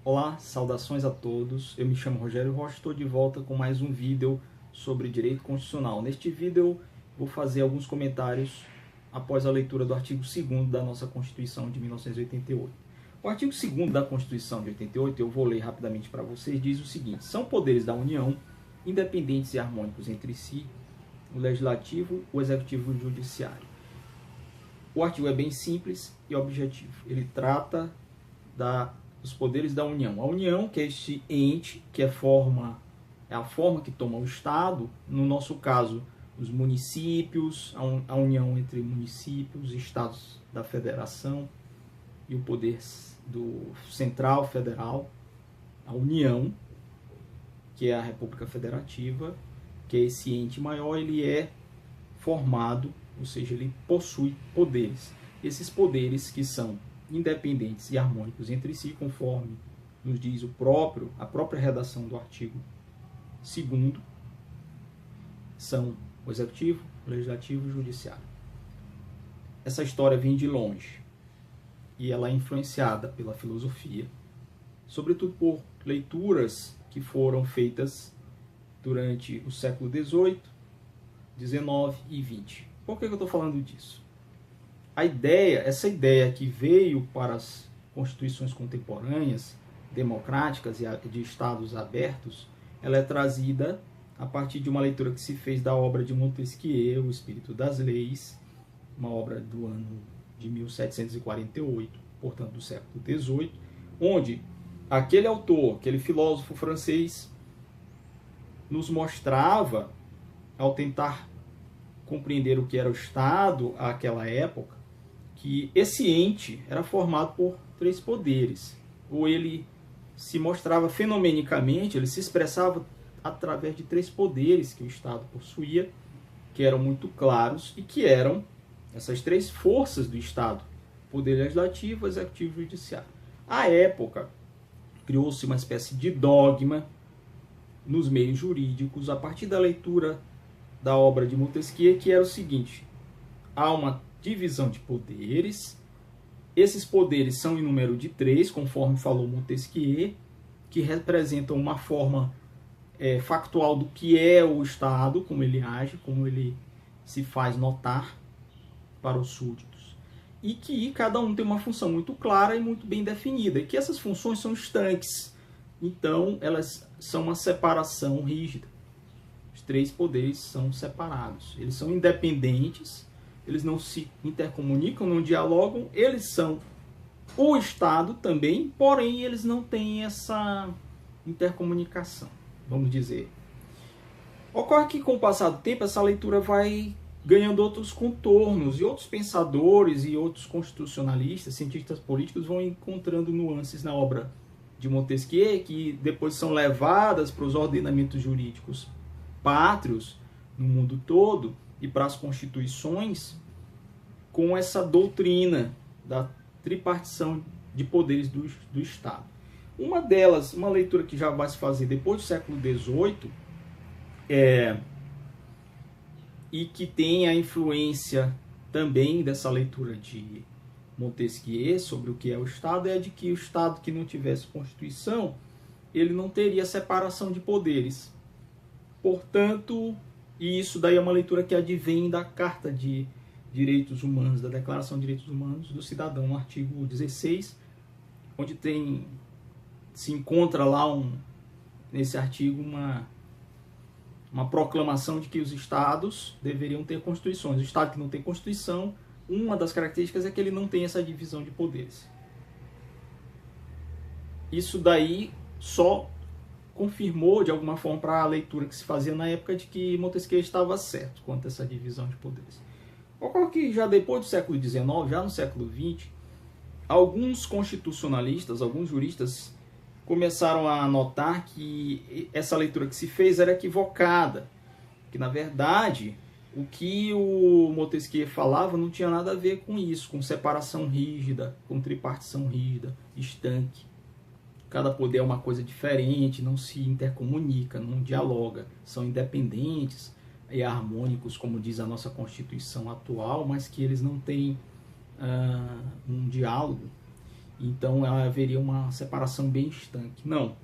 Olá, saudações a todos. Eu me chamo Rogério Rocha, estou de volta com mais um vídeo sobre direito constitucional. Neste vídeo vou fazer alguns comentários após a leitura do artigo 2º da nossa Constituição de 1988. O artigo 2º da Constituição de 88, eu vou ler rapidamente para vocês, diz o seguinte: são poderes da União, independentes e harmônicos entre si, o Legislativo, o Executivo e o Judiciário. O artigo é bem simples e objetivo. Ele trata dos poderes da União. A União, que é este ente, que é a forma que toma o Estado, no nosso caso, os municípios, a união entre municípios, estados da federação e o poder do central federal, a União, que é a República Federativa, que é esse ente maior, ele é formado, ou seja, ele possui poderes. Esses poderes que são independentes e harmônicos entre si, conforme nos diz a própria redação do artigo 2º, são o Executivo, o Legislativo e o Judiciário. Essa história vem de longe e ela é influenciada pela filosofia, sobretudo por leituras que foram feitas durante o século XVIII, XIX e XX. Por que eu estou falando disso? Essa ideia que veio para as constituições contemporâneas, democráticas e de estados abertos, ela é trazida a partir de uma leitura que se fez da obra de Montesquieu, O Espírito das Leis, uma obra do ano de 1748, portanto do século XVIII, onde aquele autor, aquele filósofo francês, nos mostrava, ao tentar compreender o que era o Estado àquela época, que esse ente era formado por 3 poderes. Ou ele se mostrava fenomenicamente, ele se expressava através de 3 poderes que o Estado possuía, que eram muito claros e que eram essas 3 forças do Estado: poder legislativo, executivo e judiciário. À época, criou-se uma espécie de dogma nos meios jurídicos, a partir da leitura da obra de Montesquieu, que era o seguinte: há uma divisão de poderes, esses poderes são em número de 3, conforme falou Montesquieu, que representam uma forma factual do que é o Estado, como ele age, como ele se faz notar para os súditos, e que cada um tem uma função muito clara e muito bem definida, e que essas funções são estanques, então elas são uma separação rígida. Os 3 poderes são separados, eles são independentes, eles não se intercomunicam, não dialogam, eles são o Estado também, porém eles não têm essa intercomunicação, vamos dizer. Ocorre que com o passar do tempo essa leitura vai ganhando outros contornos, e outros pensadores e outros constitucionalistas, cientistas políticos vão encontrando nuances na obra de Montesquieu, que depois são levadas para os ordenamentos jurídicos pátrios no mundo todo e para as constituições, com essa doutrina da tripartição de poderes do Estado. Uma delas, uma leitura que já vai se fazer depois do século XVIII, e que tem a influência também dessa leitura de Montesquieu sobre o que é o Estado, é de que o Estado que não tivesse Constituição, ele não teria separação de poderes. Portanto, e isso daí é uma leitura que advém da Carta de Direitos Humanos, da Declaração de Direitos Humanos do Cidadão, no artigo 16, onde se encontra lá nesse artigo uma proclamação de que os estados deveriam ter constituições. O estado que não tem constituição, uma das características é que ele não tem essa divisão de poderes. Isso daí só confirmou de alguma forma para a leitura que se fazia na época de que Montesquieu estava certo quanto a essa divisão de poderes. Ocorre que já depois do século XIX, já no século XX, alguns constitucionalistas, alguns juristas começaram a notar que essa leitura que se fez era equivocada, que na verdade o que o Montesquieu falava não tinha nada a ver com isso, com separação rígida, com tripartição rígida, estanque. Cada poder é uma coisa diferente, não se intercomunica, não dialoga, são independentes e harmônicos, como diz a nossa Constituição atual, mas que eles não têm um diálogo. Então haveria uma separação bem estanque. Não.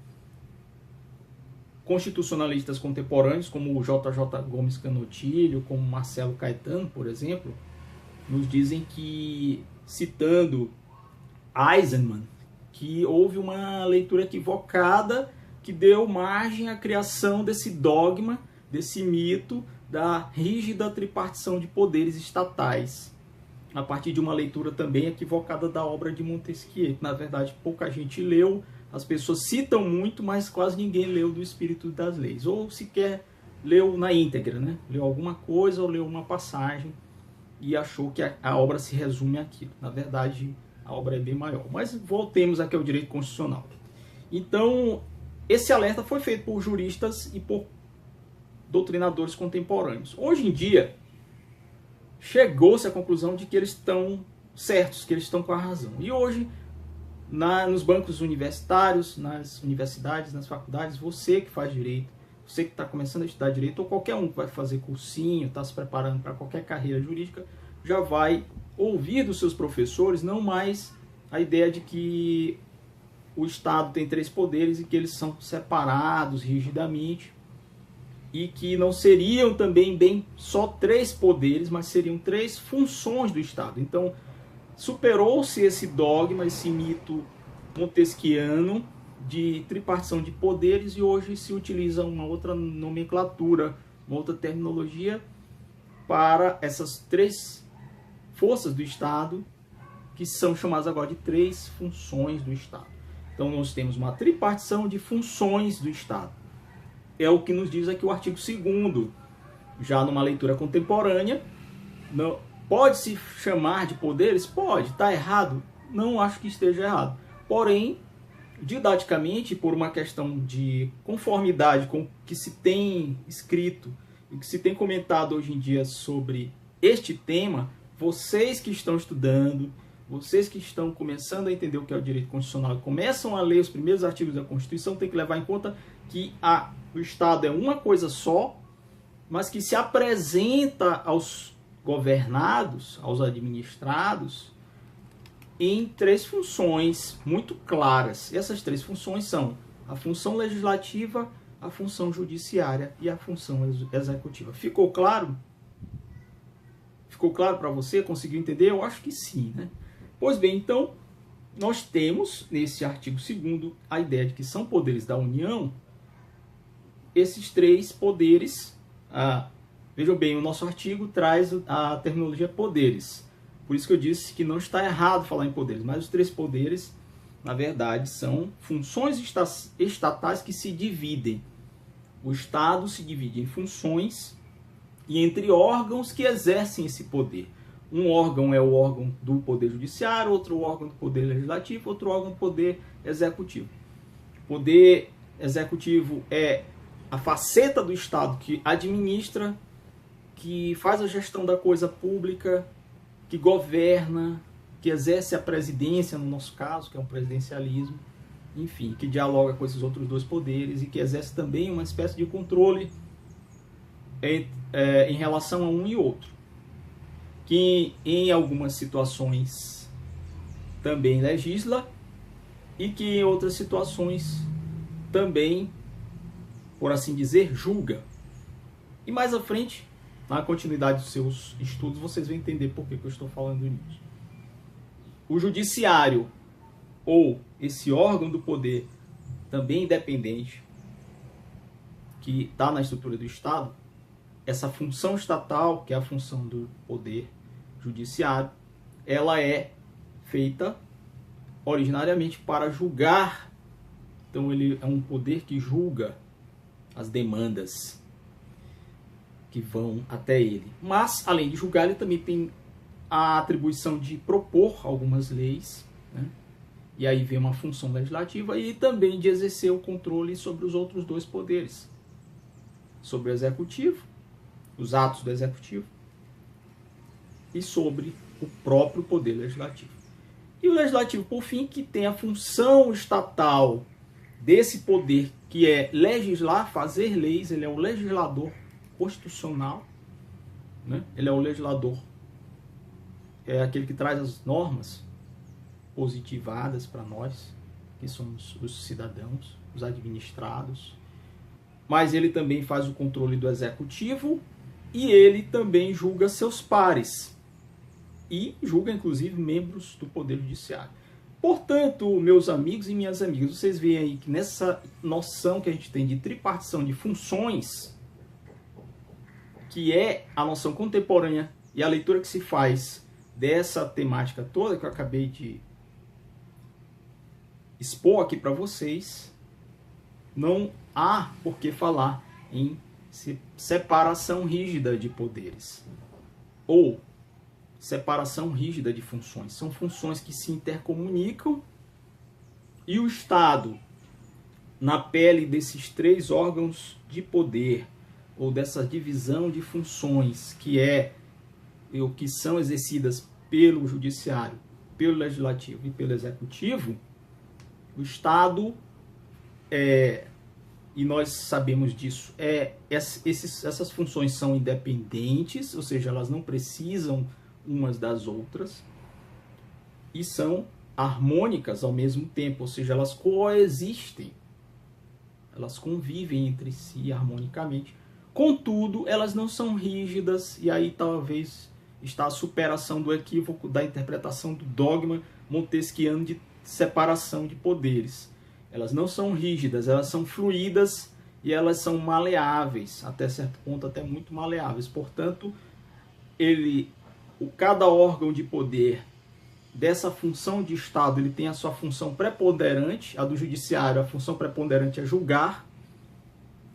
Constitucionalistas contemporâneos, como o J.J. Gomes Canotilho, como Marcelo Caetano, por exemplo, nos dizem que, citando Eisenman, que houve uma leitura equivocada que deu margem à criação desse dogma, desse mito da rígida tripartição de poderes estatais, a partir de uma leitura também equivocada da obra de Montesquieu, que na verdade pouca gente leu. As pessoas citam muito, mas quase ninguém leu do Espírito das Leis. Ou sequer leu na íntegra, né? Leu alguma coisa ou leu uma passagem e achou que a obra se resume àquilo. Na verdade, a obra é bem maior. Mas voltemos aqui ao direito constitucional. Então, esse alerta foi feito por juristas e por doutrinadores contemporâneos. Hoje em dia, chegou-se à conclusão de que eles estão certos, que eles estão com a razão. E hoje, nos bancos universitários, nas universidades, nas faculdades, você que faz direito, você que está começando a estudar direito, ou qualquer um que vai fazer cursinho, está se preparando para qualquer carreira jurídica, já vai ouvir dos seus professores não mais a ideia de que o Estado tem 3 poderes e que eles são separados rigidamente, e que não seriam também bem só 3 poderes, mas seriam 3 funções do Estado. Então, superou-se esse dogma, esse mito montesquiano de tripartição de poderes, e hoje se utiliza uma outra nomenclatura, uma outra terminologia para essas 3 forças do Estado, que são chamadas agora de 3 funções do Estado. Então nós temos uma tripartição de funções do Estado. É o que nos diz aqui o artigo 2º, já numa leitura contemporânea. Não, pode-se chamar de poderes? Pode. Está errado? Não acho que esteja errado. Porém, didaticamente, por uma questão de conformidade com o que se tem escrito e que se tem comentado hoje em dia sobre este tema, vocês que estão estudando, vocês que estão começando a entender o que é o direito constitucional e começam a ler os primeiros artigos da Constituição, tem que levar em conta que o Estado é uma coisa só, mas que se apresenta aos governados, aos administrados, em 3 funções muito claras. E essas 3 funções são a função legislativa, a função judiciária e a função executiva. Ficou claro? Ficou claro para você? Conseguiu entender? Eu acho que sim, né? Pois bem, então, nós temos nesse artigo 2º a ideia de que são poderes da União esses 3 poderes. Vejam bem, o nosso artigo traz a terminologia poderes. Por isso que eu disse que não está errado falar em poderes, mas os 3 poderes, na verdade, são funções estatais que se dividem. O Estado se divide em funções e entre órgãos que exercem esse poder. Um órgão é o órgão do Poder Judiciário, outro órgão do Poder Legislativo, outro órgão do Poder Executivo. O Poder Executivo é a faceta do Estado que administra, que faz a gestão da coisa pública, que governa, que exerce a presidência, no nosso caso, que é um presidencialismo, enfim, que dialoga com esses outros 2 poderes e que exerce também uma espécie de controle em relação a um e outro, que em algumas situações também legisla e que em outras situações também, por assim dizer, julga. E mais à frente, na continuidade dos seus estudos, vocês vão entender por que eu estou falando nisso. O judiciário, ou esse órgão do poder também independente, que está na estrutura do Estado, essa função estatal, que é a função do poder judiciário, ela é feita originariamente para julgar. Então ele é um poder que julga as demandas que vão até ele. Mas, além de julgar, ele também tem a atribuição de propor algumas leis, né? E aí vem uma função legislativa e também de exercer o controle sobre os outros 2 poderes. Sobre o executivo, os atos do executivo, e sobre o próprio poder legislativo. E o legislativo, por fim, que tem a função estatal desse poder, que é legislar, fazer leis. Ele é o legislador constitucional, né? Ele é o legislador, é aquele que traz as normas positivadas para nós, que somos os cidadãos, os administrados. Mas ele também faz o controle do executivo e ele também julga seus pares. E julga, inclusive, membros do Poder Judiciário. Portanto, meus amigos e minhas amigas, vocês veem aí que nessa noção que a gente tem de tripartição de funções, que é a noção contemporânea e a leitura que se faz dessa temática toda que eu acabei de expor aqui para vocês, não há por que falar em separação rígida de poderes ou separação rígida de funções. São funções que se intercomunicam e o Estado, na pele desses três órgãos de poder ou dessa divisão de funções que são exercidas pelo Judiciário, pelo Legislativo e pelo Executivo, o Estado, e nós sabemos disso, essas funções são independentes, ou seja, elas não precisam umas das outras, e são harmônicas ao mesmo tempo, ou seja, elas coexistem, elas convivem entre si harmonicamente. Contudo, elas não são rígidas, e aí talvez está a superação do equívoco da interpretação do dogma montesquiano de separação de poderes. Elas não são rígidas, elas são fluídas e elas são maleáveis, até certo ponto até muito maleáveis. Portanto, cada órgão de poder dessa função de Estado, ele tem a sua função preponderante, a do Judiciário, a função preponderante é julgar,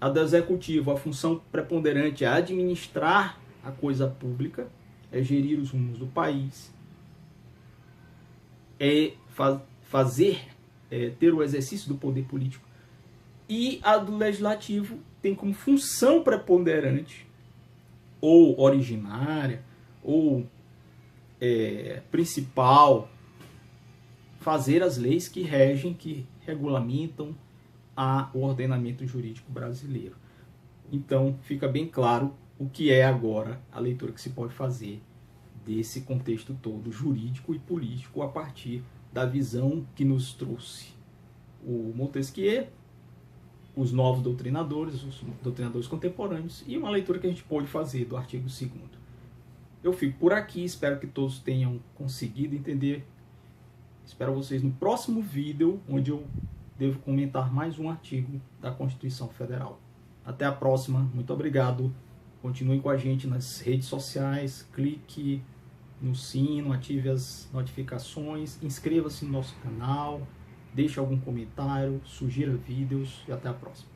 a do Executivo, a função preponderante é administrar a coisa pública, é gerir os rumos do país, é ter o exercício do poder político. E a do Legislativo tem como função preponderante, ou originária, ou principal, fazer as leis que regem, que regulamentam o ordenamento jurídico brasileiro. Então, fica bem claro o que é agora a leitura que se pode fazer desse contexto todo jurídico e político a partir da visão que nos trouxe o Montesquieu, os novos doutrinadores, os doutrinadores contemporâneos, e uma leitura que a gente pode fazer do artigo 2º. Eu fico por aqui, espero que todos tenham conseguido entender. Espero vocês no próximo vídeo, onde eu devo comentar mais um artigo da Constituição Federal. Até a próxima, muito obrigado. Continuem com a gente nas redes sociais, clique no sino, ative as notificações, inscreva-se no nosso canal, deixe algum comentário, sugira vídeos e até a próxima.